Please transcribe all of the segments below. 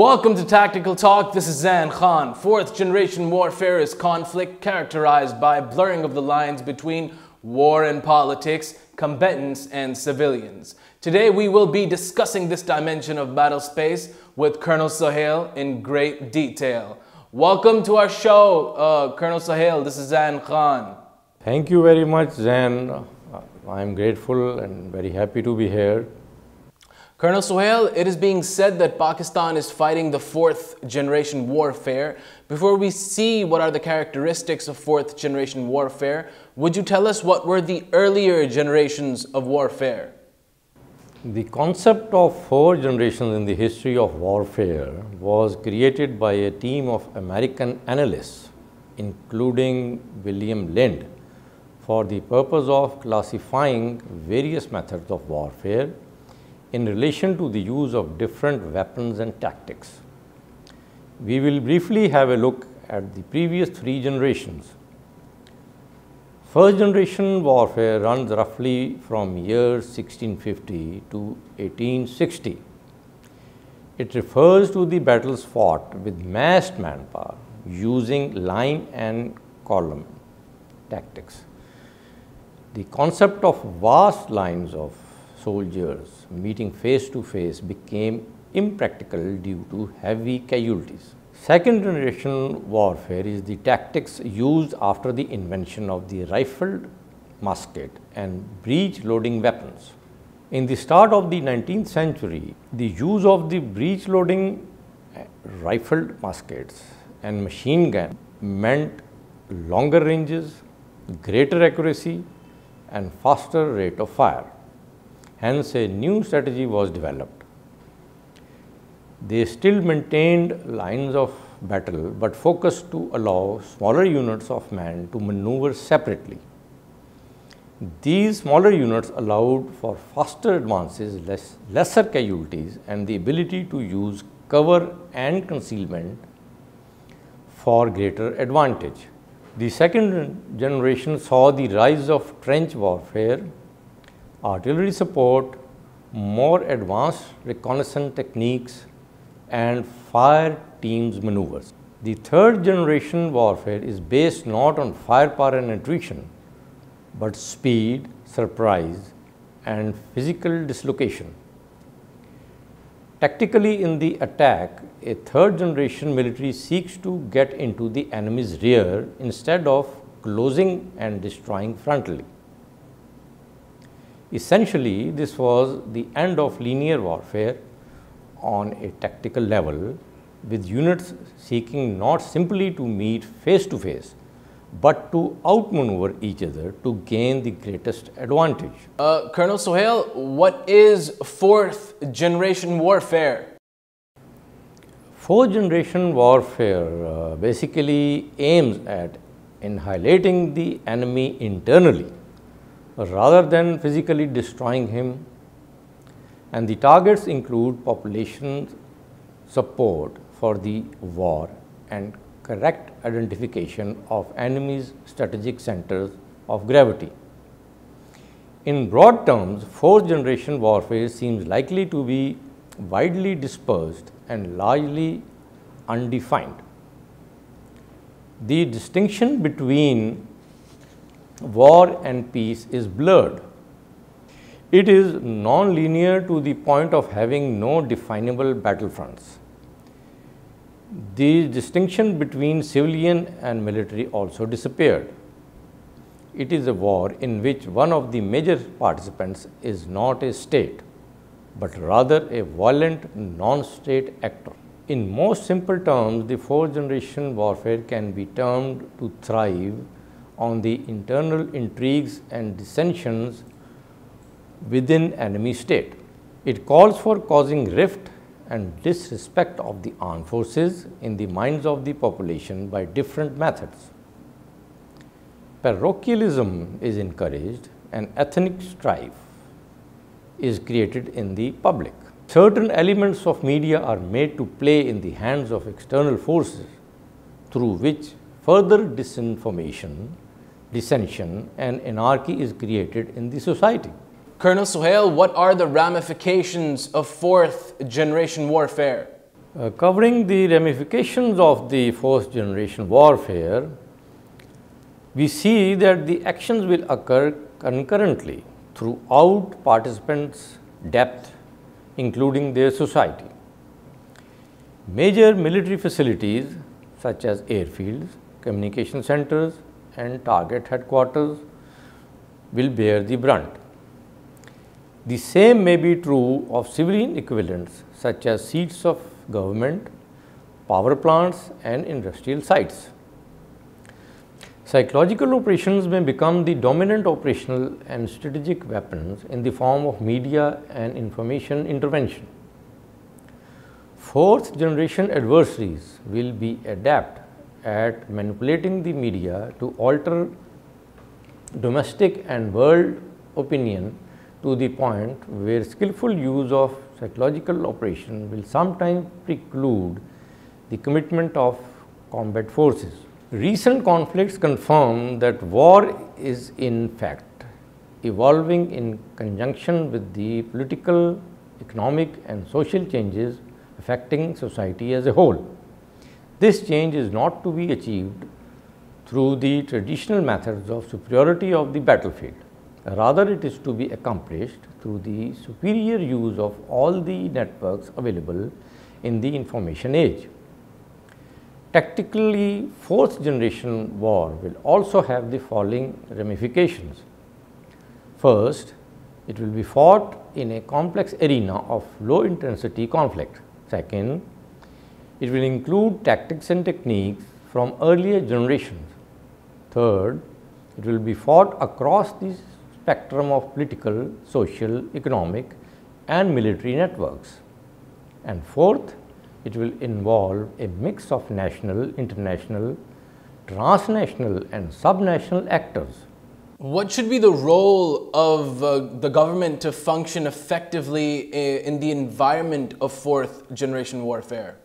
Welcome to Tactical Talk. This is Zain Khan. Fourth generation warfare is conflict characterized by blurring of the lines between war and politics, combatants and civilians. Today we will be discussing this dimension of battle space with Colonel Suhail in great detail. Welcome to our show, Colonel Suhail. This is Zain Khan. Thank you very much, Zain. I am grateful and very happy to be here. Colonel Suhail, it is being said that Pakistan is fighting the fourth generation warfare. Before we see what are the characteristics of fourth generation warfare, would you tell us what were the earlier generations of warfare? The concept of four generations in the history of warfare was created by a team of American analysts, including William Lind, for the purpose of classifying various methods of warfare in relation to the use of different weapons and tactics. We will briefly have a look at the previous three generations. First generation warfare runs roughly from year 1650 to 1860. It refers to the battles fought with massed manpower using line and column tactics. The concept of vast lines of soldiers meeting face to face became impractical due to heavy casualties. Second generation warfare is the tactics used after the invention of the rifled musket and breech loading weapons. In the start of the 19th century, the use of the breech loading rifled muskets and machine gun meant longer ranges, greater accuracy and faster rate of fire. Hence, a new strategy was developed. They still maintained lines of battle, but focused to allow smaller units of men to maneuver separately. These smaller units allowed for faster advances, lesser casualties, and the ability to use cover and concealment for greater advantage. The second generation saw the rise of trench warfare, artillery support, more advanced reconnaissance techniques, and fire teams maneuvers. The third generation warfare is based not on firepower and attrition, but speed, surprise, and physical dislocation. Tactically, in the attack, a third generation military seeks to get into the enemy's rear instead of closing and destroying frontally. Essentially, this was the end of linear warfare on a tactical level, with units seeking not simply to meet face to face, but to outmaneuver each other to gain the greatest advantage. Colonel Suhail, what is fourth generation warfare? Fourth generation warfare basically aims at annihilating the enemy internally, rather than physically destroying him, and the targets include population support for the war and correct identification of enemy's strategic centers of gravity. In broad terms, fourth generation warfare seems likely to be widely dispersed and largely undefined. The distinction between war and peace is blurred. It is non-linear to the point of having no definable battlefronts. The distinction between civilian and military also disappeared. It is a war in which one of the major participants is not a state, but rather a violent non-state actor. In most simple terms, the fourth generation warfare can be termed to thrive on the internal intrigues and dissensions within enemy state. It calls for causing rift and disrespect of the armed forces in the minds of the population by different methods. Parochialism is encouraged and ethnic strife is created in the public. Certain elements of media are made to play in the hands of external forces, through which further disinformation, dissension and anarchy is created in the society. Colonel Suhail, what are the ramifications of fourth generation warfare? Covering the ramifications of the fourth generation warfare, we see that the actions will occur concurrently throughout participants' depth, including their society. Major military facilities such as airfields, communication centers and target headquarters will bear the brunt. The same may be true of civilian equivalents such as seats of government, power plants and industrial sites. Psychological operations may become the dominant operational and strategic weapons in the form of media and information intervention. Fourth generation adversaries will be adept at manipulating the media to alter domestic and world opinion to the point where skillful use of psychological operation will sometimes preclude the commitment of combat forces. Recent conflicts confirm that war is in fact evolving in conjunction with the political, economic and social changes affecting society as a whole. This change is not to be achieved through the traditional methods of superiority of the battlefield. Rather, it is to be accomplished through the superior use of all the networks available in the information age. Tactically, fourth generation war will also have the following ramifications. First, it will be fought in a complex arena of low intensity conflict. Second, it will include tactics and techniques from earlier generations. Third, it will be fought across the spectrum of political, social, economic and military networks. And fourth, it will involve a mix of national, international, transnational and subnational actors. What should be the role of the government to function effectively in the environment of fourth generation warfare?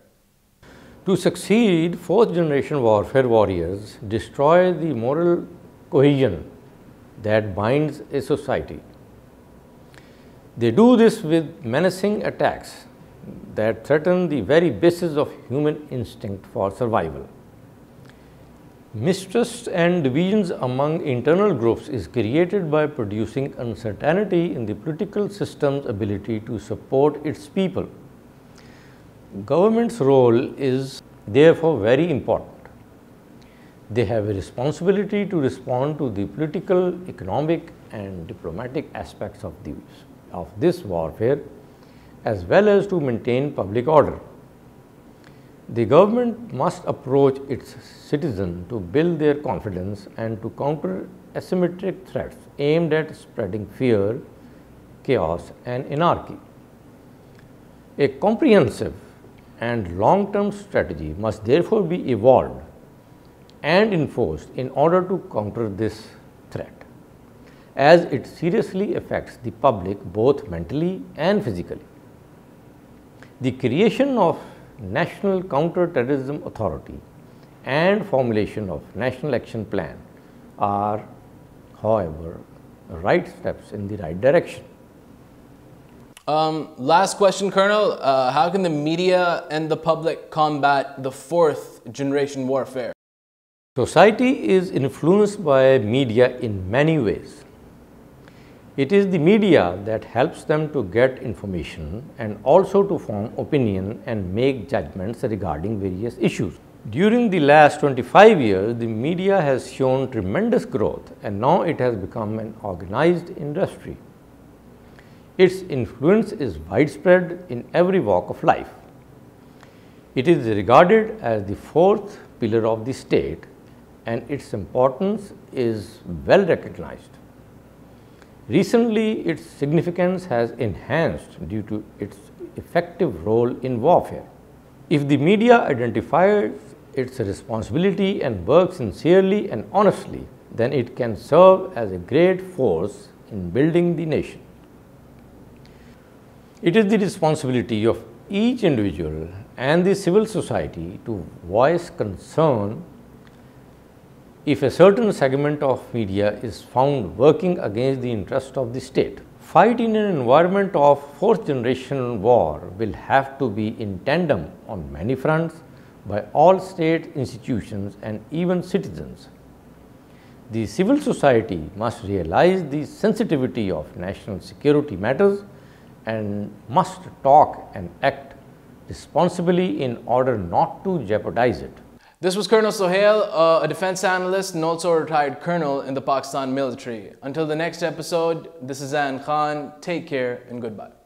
To succeed, fourth generation warfare warriors destroy the moral cohesion that binds a society. They do this with menacing attacks that threaten the very basis of human instinct for survival. Mistrust and divisions among internal groups is created by producing uncertainty in the political system's ability to support its people. Government's role is therefore very important. They have a responsibility to respond to the political, economic and diplomatic aspects of this warfare, as well as to maintain public order. The government must approach its citizens to build their confidence and to counter asymmetric threats aimed at spreading fear, chaos and anarchy. A comprehensive and long-term strategy must therefore be evolved and enforced in order to counter this threat, as it seriously affects the public both mentally and physically. The creation of National Counter-Terrorism Authority and formulation of National Action Plan are, however, right steps in the right direction. Last question, Colonel. How can the media and the public combat the fourth generation warfare? Society is influenced by media in many ways. It is the media that helps them to get information and also to form opinion and make judgments regarding various issues. During the last 25 years, the media has shown tremendous growth and now it has become an organized industry. Its influence is widespread in every walk of life. It is regarded as the fourth pillar of the state and its importance is well recognized. Recently, its significance has enhanced due to its effective role in warfare. If the media identifies its responsibility and works sincerely and honestly, then it can serve as a great force in building the nation. It is the responsibility of each individual and the civil society to voice concern if a certain segment of media is found working against the interest of the state. Fight in an environment of fourth generation war will have to be in tandem on many fronts by all state institutions and even citizens. The civil society must realize the sensitivity of national security matters and must talk and act responsibly in order not to jeopardize it. This was Colonel Suhail, a defense analyst and also a retired colonel in the Pakistan military. Until the next episode, this is Zain Khan. Take care and goodbye.